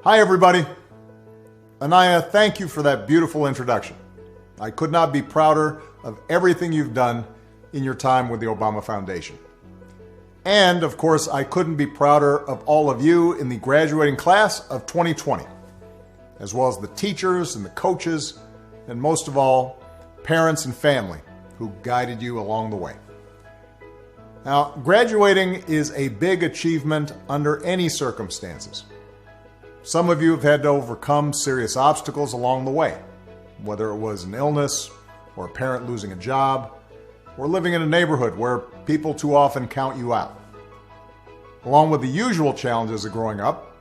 Hi, everybody. Anaya, thank you for that beautiful introduction. I could not be prouder of everything you've done in your time with the Obama Foundation. And, of course, I couldn't be prouder of all of you in the graduating class of 2020, as well as the teachers and the coaches, and most of all, parents and family who guided you along the way. Now, graduating is a big achievement under any circumstances. Some of you have had to overcome serious obstacles along the way, whether it was an illness or a parent losing a job, or living in a neighborhood where people too often count you out. Along with the usual challenges of growing up,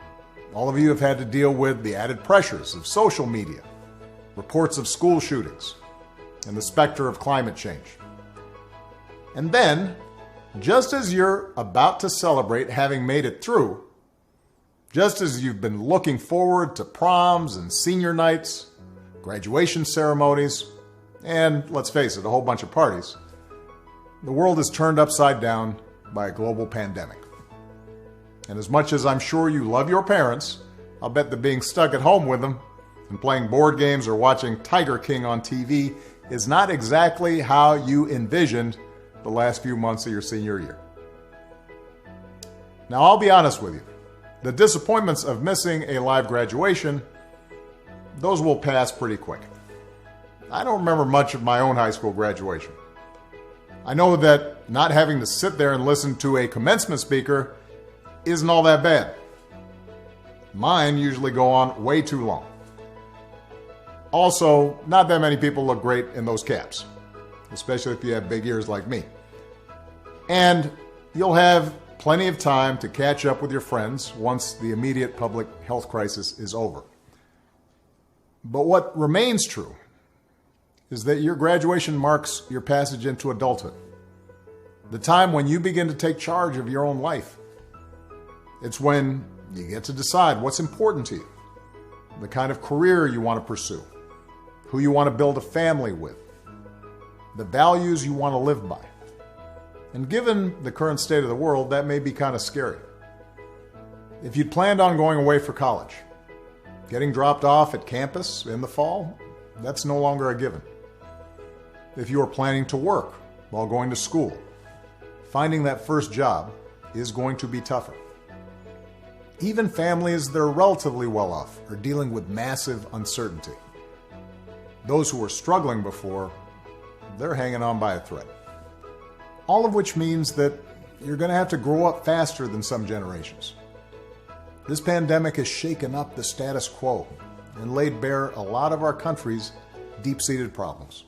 all of you have had to deal with the added pressures of social media, reports of school shootings, and the specter of climate change. And then, just as you're about to celebrate having made it through, just as you've been looking forward to proms and senior nights, graduation ceremonies, and, let's face it, a whole bunch of parties, the world is turned upside down by a global pandemic. And as much as I'm sure you love your parents, I'll bet that being stuck at home with them and playing board games or watching Tiger King on TV is not exactly how you envisioned the last few months of your senior year. Now, I'll be honest with you. The disappointments of missing a live graduation, those will pass pretty quick. I don't remember much of my own high school graduation. I know that not having to sit there and listen to a commencement speaker isn't all that bad. Mine usually go on way too long. Also, not that many people look great in those caps, especially if you have big ears like me. And you'll have plenty of time to catch up with your friends once the immediate public health crisis is over. But what remains true is that your graduation marks your passage into adulthood, the time when you begin to take charge of your own life. It's when you get to decide what's important to you, the kind of career you want to pursue, who you want to build a family with, the values you want to live by. And given the current state of the world, that may be kind of scary. If you'd planned on going away for college, getting dropped off at campus in the fall, that's no longer a given. If you are planning to work while going to school, finding that first job is going to be tougher. Even families that are relatively well off are dealing with massive uncertainty. Those who were struggling before, they're hanging on by a thread. All of which means that you're going to have to grow up faster than some generations. This pandemic has shaken up the status quo and laid bare a lot of our country's deep-seated problems,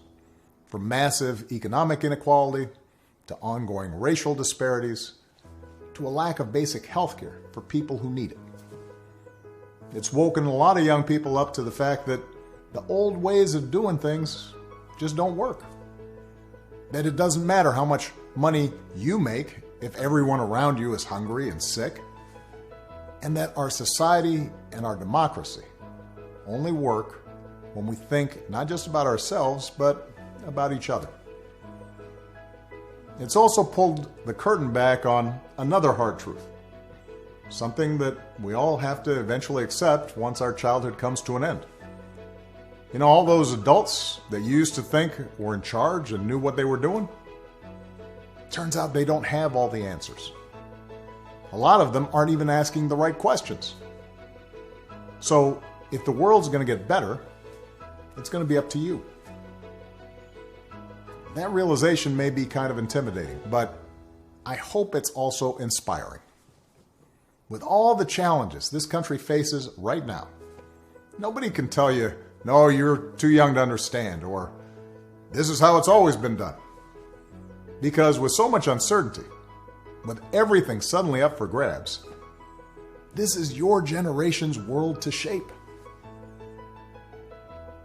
from massive economic inequality to ongoing racial disparities to a lack of basic health care for people who need it. It's woken a lot of young people up to the fact that the old ways of doing things just don't work. That it doesn't matter how much money you make if everyone around you is hungry and sick. And that our society and our democracy only work when we think not just about ourselves, but about each other. It's also pulled the curtain back on another hard truth, something that we all have to eventually accept once our childhood comes to an end. You know, all those adults that you used to think were in charge and knew what they were doing? Turns out they don't have all the answers. A lot of them aren't even asking the right questions. So, if the world's going to get better, it's going to be up to you. That realization may be kind of intimidating, but I hope it's also inspiring. With all the challenges this country faces right now, nobody can tell you, no, you're too young to understand, or this is how it's always been done. Because with so much uncertainty, with everything suddenly up for grabs, this is your generation's world to shape.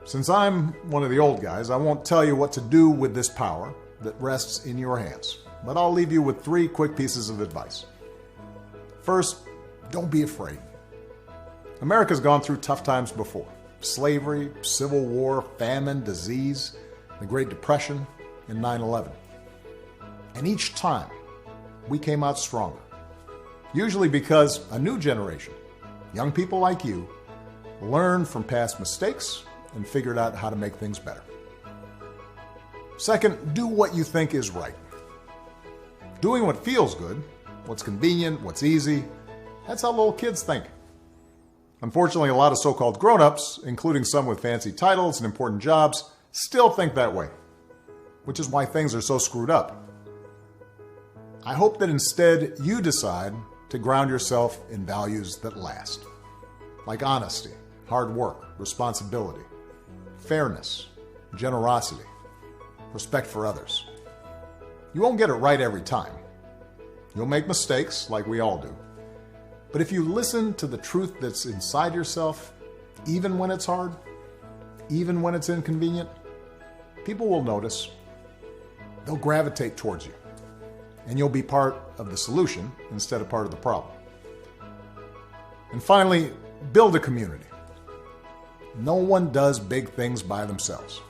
Since I'm one of the old guys, I won't tell you what to do with this power that rests in your hands, but I'll leave you with 3 quick pieces of advice. First, don't be afraid. America's gone through tough times before. Slavery, civil war, famine, disease, the Great Depression, and 9/11. And each time, we came out stronger. Usually because a new generation, young people like you, learned from past mistakes, and figured out how to make things better. Second, do what you think is right. Doing what feels good, what's convenient, what's easy, that's how little kids think. Unfortunately, a lot of so-called grown-ups, including some with fancy titles and important jobs, still think that way, which is why things are so screwed up. I hope that instead you decide to ground yourself in values that last, like honesty, hard work, responsibility, fairness, generosity, respect for others. You won't get it right every time. You'll make mistakes, like we all do. But if you listen to the truth that's inside yourself, even when it's hard, even when it's inconvenient, people will notice. They'll gravitate towards you. And you'll be part of the solution instead of part of the problem. And finally, build a community. No one does big things by themselves.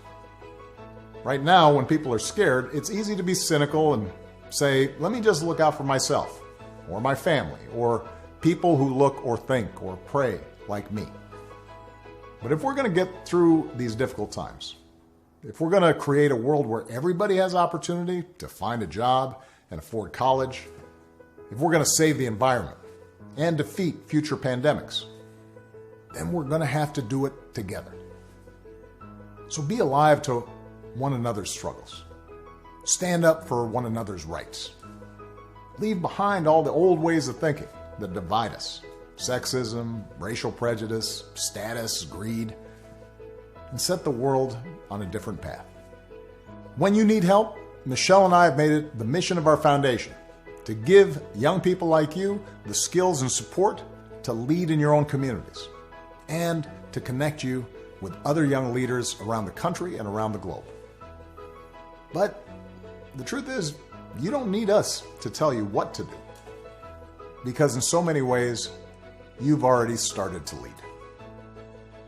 Right now, when people are scared, it's easy to be cynical and say, let me just look out for myself, or my family, or people who look or think or pray like me. But if we're going to get through these difficult times, if we're going to create a world where everybody has opportunity to find a job and afford college, if we're going to save the environment and defeat future pandemics, then we're going to have to do it together. So be alive to one another's struggles. Stand up for one another's rights. Leave behind all the old ways of thinking that divide us. Sexism, racial prejudice, status, greed, and set the world on a different path. When you need help, Michelle and I have made it the mission of our foundation to give young people like you the skills and support to lead in your own communities and to connect you with other young leaders around the country and around the globe. But the truth is, you don't need us to tell you what to do, because in so many ways, you've already started to lead.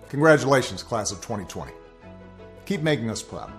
Congratulations, class of 2020. Keep making us proud.